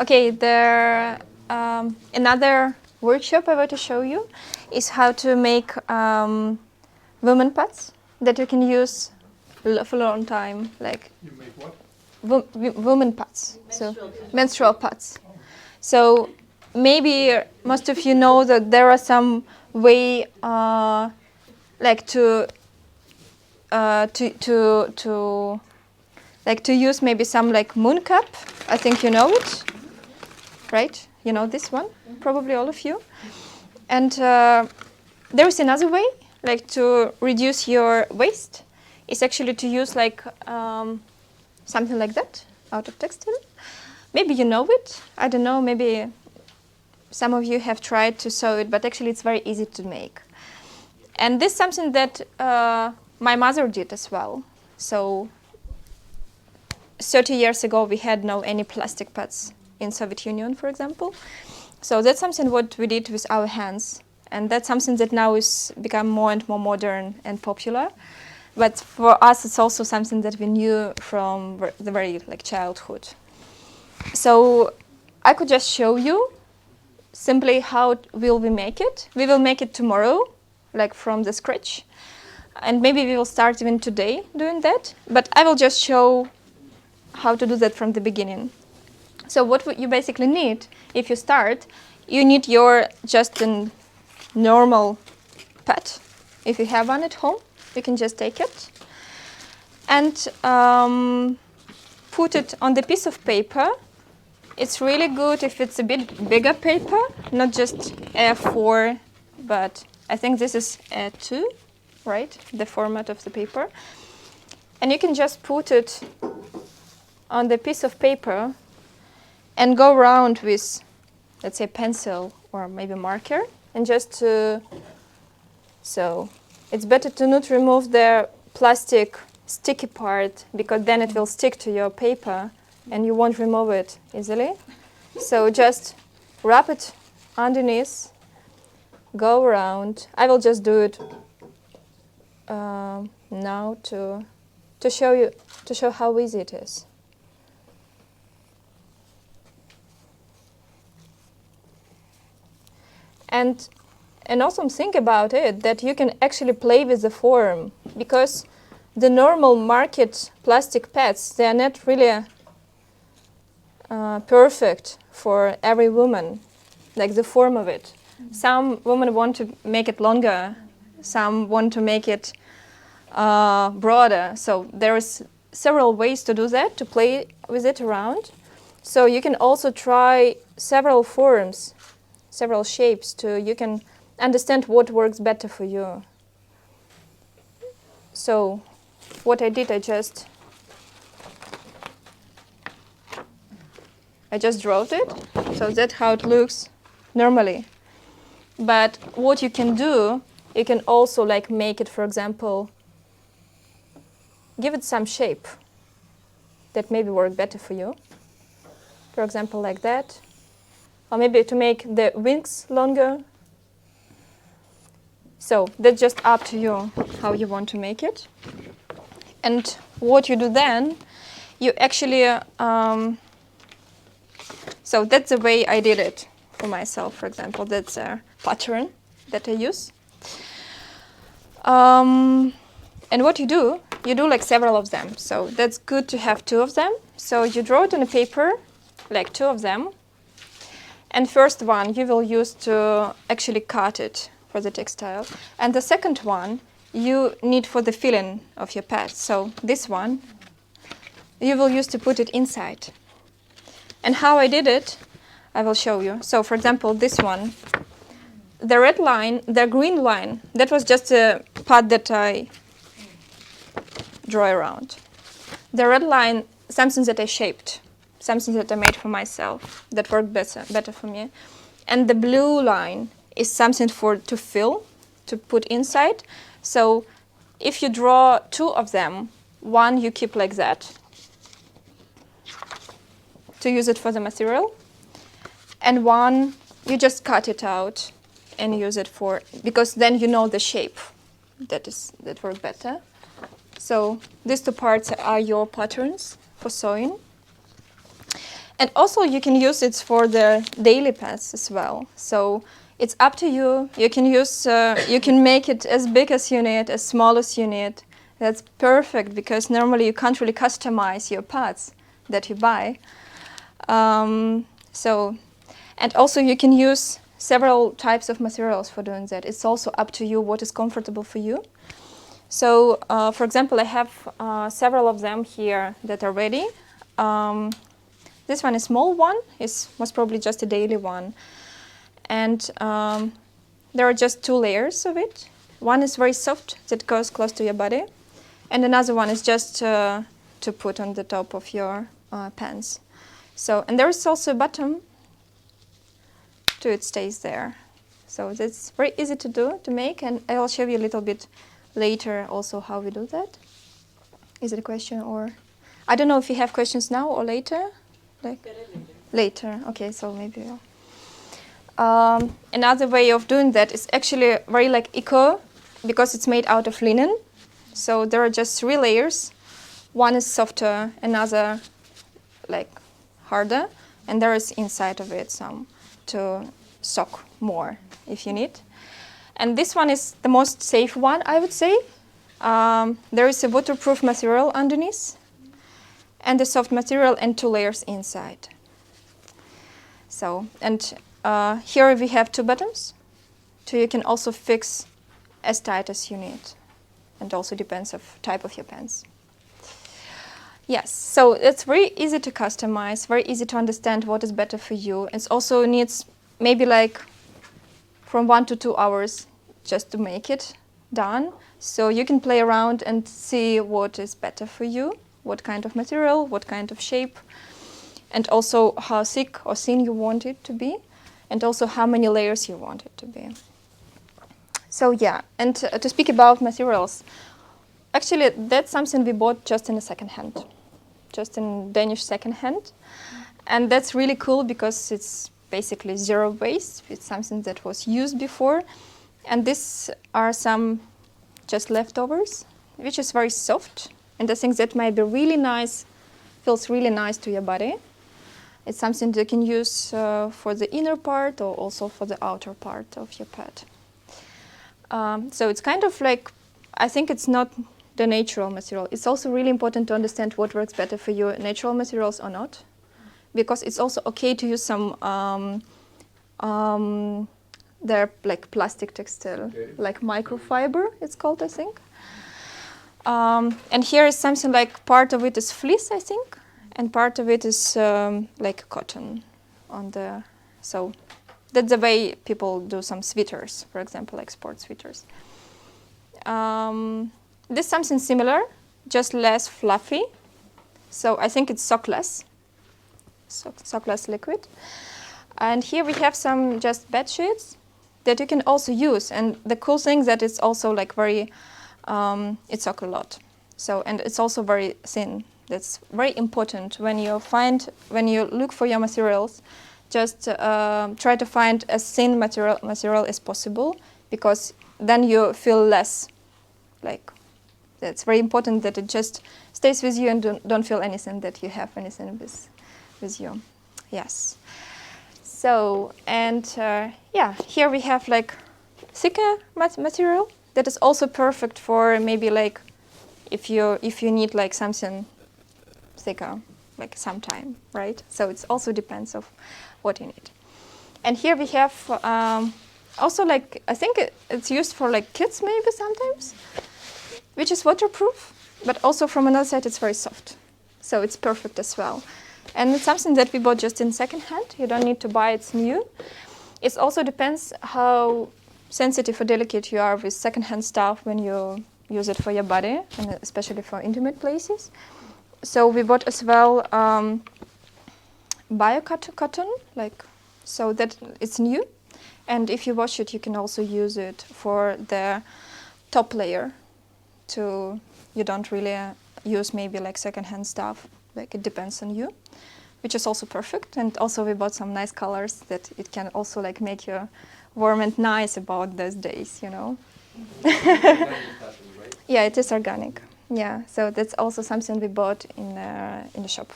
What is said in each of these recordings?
Okay, there another workshop I want to show you is how to make women pads that you can use for a long time. Like you make what? Women pads, so menstrual pads. So maybe most of you know that there are some way like to use maybe some like moon cup. I think you know it, right? You know this one, probably all of you. And there is another way, like to reduce your waste. Is actually to use like something like that out of textile. Maybe you know it. I don't know. Maybe some of you have tried to sew it, but actually it's very easy to make. And this is something that my mother did as well. So 30 years ago, we had no any plastic pads in Soviet Union, for example. So that's something what we did with our hands. And that's something that now is become more and more modern and popular. But for us, it's also something that we knew from the very like childhood. So I could just show you simply how will we make it. We will make it tomorrow, like from the scratch. And maybe we will start even today doing that. But I will just show how to do that from the beginning. So what you basically need, if you start, you need your just a normal pad. If you have one at home, you can just take it and put it on the piece of paper. It's really good if it's a bit bigger paper, not just A4, but I think this is A2, right? The format of the paper. And you can just put it on the piece of paper and go around with, let's say, pencil or maybe marker, and just so it's better to not remove the plastic sticky part, because then it will stick to your paper and you won't remove it easily. So just wrap it underneath, go around. I will just do it now to show how easy it is. And an awesome thing about it that you can actually play with the form, because the normal market plastic pads, they are not really perfect for every woman, like the form of it. Some women want to make it longer, some want to make it broader. So there is several ways to do that, to play with it around. So you can also try several forms, several shapes, you can understand what works better for you. So what I did, I just drew it. So that's how it looks normally. But what you can do, you can also like make it, for example, give it some shape that maybe work better for you. For example, like that. Or maybe to make the wings longer. So that's just up to you how you want to make it. And what you do then, you actually, so that's the way I did it for myself, for example. That's a pattern that I use. And what you do like several of them. So that's good to have two of them. So you draw it on a paper, like two of them. And first one you will use to actually cut it for the textile. And the second one you need for the filling of your pad. So this one you will use to put it inside. And how I did it, I will show you. So for example, this one, the red line, the green line, that was just a pad that I draw around. The red line, something that I shaped, something that I made for myself that worked better for me. And the blue line is something to fill, to put inside. So if you draw two of them, one you keep like that to use it for the material, and one you just cut it out and use it for, because then you know the shape that works better. So these two parts are your patterns for sewing. And also you can use it for the daily pads as well. So it's up to you. You can use, you can make it as big as you need, as small as you need. That's perfect because normally you can't really customize your pads that you buy. And also you can use several types of materials for doing that. It's also up to you what is comfortable for you. So, for example, I have several of them here that are ready. This one is a small one. It's most probably just a daily one. And there are just 2 layers of it. One is very soft, that goes close to your body. And another one is just to put on the top of your pants. So, and there is also a bottom to it stays there. So that's very easy to do, to make, and I'll show you a little bit later also how we do that. Is it a question or? I don't know if you have questions now or later? Like later, okay, so maybe another way of doing that is actually very like eco, because it's made out of linen. So there are just 3 layers. One is softer, another like harder, and there is inside of it some to soak more if you need. And this one is the most safe one, I would say. There is a waterproof material underneath, and the soft material, and 2 layers inside. So, and here we have 2 buttons, so you can also fix as tight as you need, and also depends of type of your pants. Yes, so it's very easy to customize, very easy to understand what is better for you. It also needs maybe like from 1 to 2 hours just to make it done. So you can play around and see what is better for you, what kind of material, what kind of shape, and also how thick or thin you want it to be, and also how many layers you want it to be. So yeah, and to speak about materials, actually that's something we bought just in a second hand, just in Danish second hand. And that's really cool because it's basically zero waste. It's something that was used before. And these are some just leftovers, which is very soft. And I think that might be really nice, feels really nice to your body. It's something that you can use for the inner part or also for the outer part of your pad. So it's kind of like, I think it's not the natural material. It's also really important to understand what works better for you, natural materials or not. Because it's also okay to use some, they're like plastic textile, like microfiber, it's called, I think. And here is something like part of it is fleece, I think, and part of it is like cotton on the, so that's the way people do some sweaters, for example, like sports sweaters. This is something similar, just less fluffy. So I think it's sockless. Sockless liquid. And here we have some just bed sheets that you can also use. And the cool thing that it's also like very, it soaks a lot. So, and it's also very thin. That's very important when you look for your materials, just try to find as thin material as possible, because then you feel less like, it's very important that it just stays with you and don't feel anything that you have anything with you. Yes. So, and yeah, here we have like thicker material that is also perfect for maybe like if you need like something thicker, like sometime, right? So it also depends of what you need. And here we have also like, I think it's used for like kids maybe sometimes, which is waterproof, but also from another side it's very soft. So it's perfect as well. And it's something that we bought just in second hand. You don't need to buy it new. It also depends how sensitive or delicate you are with second-hand stuff when you use it for your body, and especially for intimate places. So we bought as well bio-cotton, like, so that it's new. And if you wash it, you can also use it for the top layer. You don't really use maybe like second-hand stuff. Like it depends on you, which is also perfect. And also we bought some nice colors that it can also like make you warm and nice about those days, you know. Yeah, it is organic. Yeah, so that's also something we bought in the shop.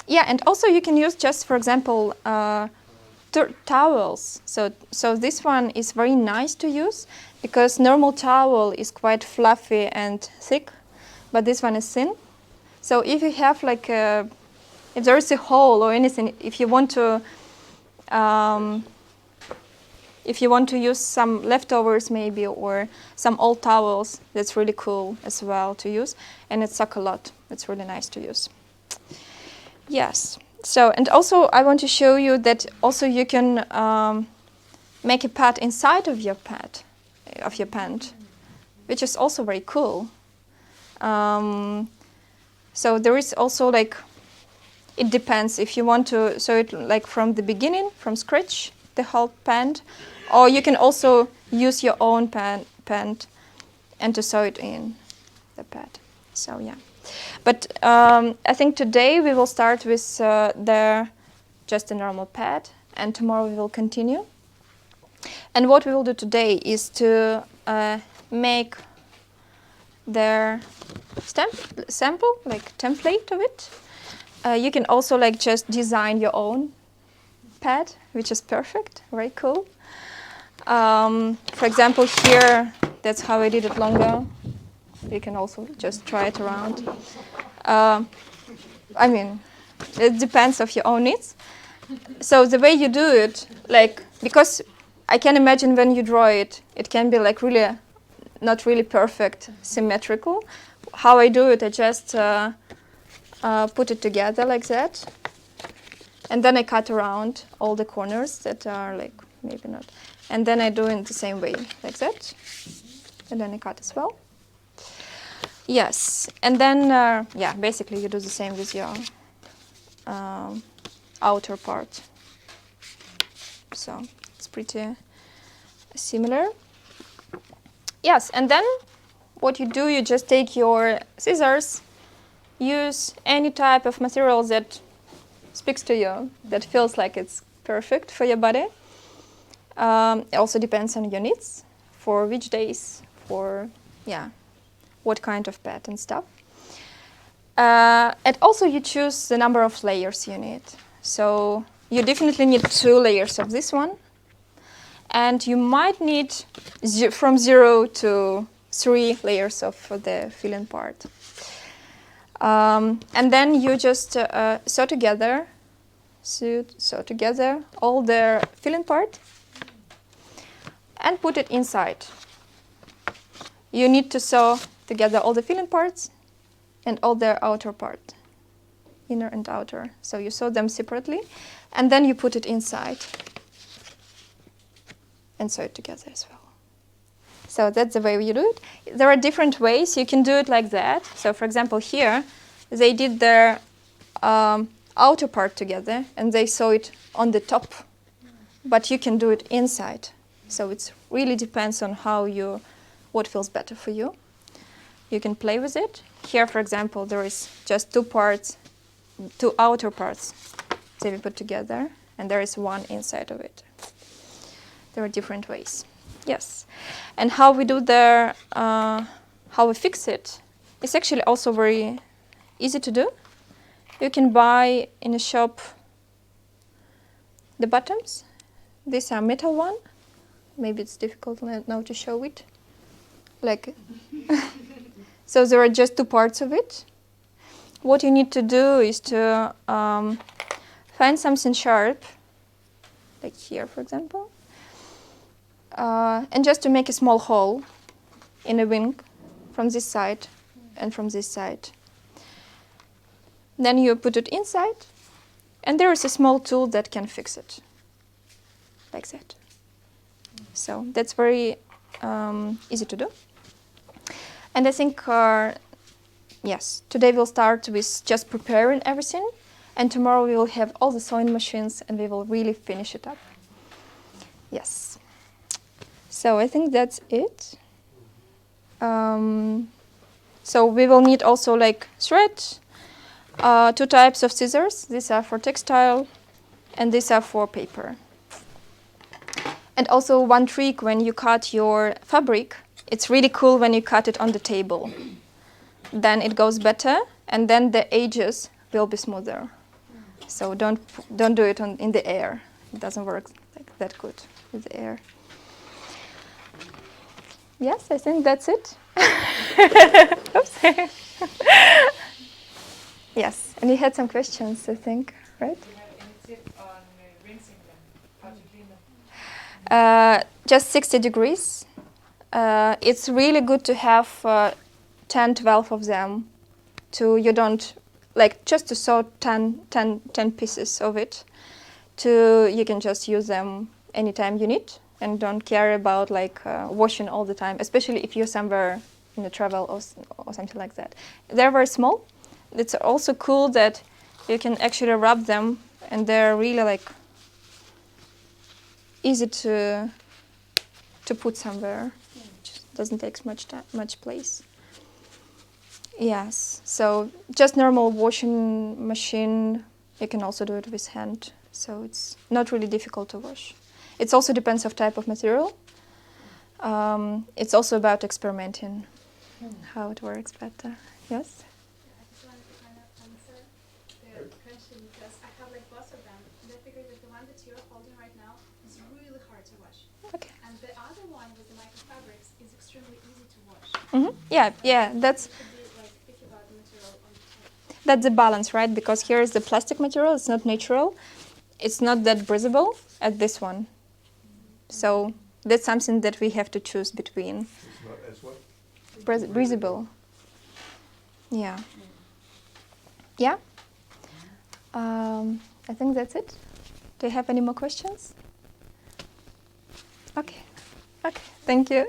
Yeah, and also you can use just, for example, towels. So this one is very nice to use because normal towel is quite fluffy and thick, but this one is thin. So if you have like if there is a hole or anything, if you want to use some leftovers maybe or some old towels, that's really cool as well to use, and it sucks a lot. It's really nice to use. Yes. So, and also I want to show you that also you can make a pad inside of your pant, which is also very cool. So there is also like, it depends if you want to sew it like from the beginning, from scratch, the whole pant, or you can also use your own pant and to sew it in the pad. So yeah. But I think today we will start with just a normal pad, and tomorrow we will continue. And what we will do today is to make their sample, like template of it. You can also like just design your own pad, which is perfect, very cool. For example, here, that's how I did it long ago. You can also just try it around. I mean, it depends of your own needs. So the way you do it, like, because I can imagine when you draw it, it can be like really, not really perfect, symmetrical. How I do it, I just put it together like that. And then I cut around all the corners that are like, maybe not. And then I do it the same way, like that. And then I cut as well. Yes, and then, yeah, basically you do the same with your outer part. So it's pretty similar. Yes, and then what you do, you just take your scissors, use any type of material that speaks to you, that feels like it's perfect for your body. It also depends on your needs, for which days, for, yeah, what kind of pad and stuff. And also you choose the number of layers you need. So you definitely need 2 layers of this one. And you might need from 0 to 3 layers of the filling part. And then you just sew together all the filling part and put it inside. You need to sew together all the filling parts and all the outer part, inner and outer. So you sew them separately, and then you put it inside and sew it together as well. So that's the way you do it. There are different ways. You can do it like that. So for example, here, they did their outer part together, and they sew it on the top. But you can do it inside. So it really depends on what feels better for you. You can play with it. Here, for example, there is just 2 parts, 2 outer parts that we put together, and there is 1 inside of it. There are different ways. Yes. And how we do how we fix it, it's actually also very easy to do. You can buy in a shop the bottoms. These are metal one. Maybe it's difficult now to show it. Like, so there are just 2 parts of it. What you need to do is to find something sharp, like here, for example, and just to make a small hole in a wing from this side and from this side. Then you put it inside, and there is a small tool that can fix it, like that. So that's very easy to do. And I think, yes, today we'll start with just preparing everything, and tomorrow we will have all the sewing machines, and we will really finish it up. Yes. So I think that's it. So we will need also like thread, 2 types of scissors. These are for textile, and these are for paper. And also one trick when you cut your fabric, it's really cool when you cut it on the table. then it goes better, and then the edges will be smoother. So don't do it in the air. It doesn't work like that good with the air. Yes, I think that's it. Oops. Yes, and you had some questions, I think, right? Do you have any tip on rinsing them? How to clean them? Just 60 degrees. It's really good to have 10, 12 of them. You don't, like, just to sew 10 pieces of it. You can just use them anytime you need and don't care about like washing all the time, especially if you're somewhere in a travel or something like that. They're very small. It's also cool that you can actually rub them, and they're really like easy to put somewhere. Just doesn't take much place. Yes, so just normal washing machine. You can also do it with hand, so it's not really difficult to wash. It also depends of type of material. It's also about experimenting how it works better. Yes? I just wanted to kind of answer the question because I have like both of them. And I figured that the one that you're holding right now is really hard to wash. Okay. And the other one with the microfabrics is extremely easy to wash. Yeah, that's You should be like picky about the material on top. that's the balance, right? Because here is the plastic material, it's not natural. It's not that breathable as this one. So that's something that we have to choose between. It's not as what? Breathable. Yeah. Yeah? I think that's it. Do you have any more questions? Okay. Okay, thank you.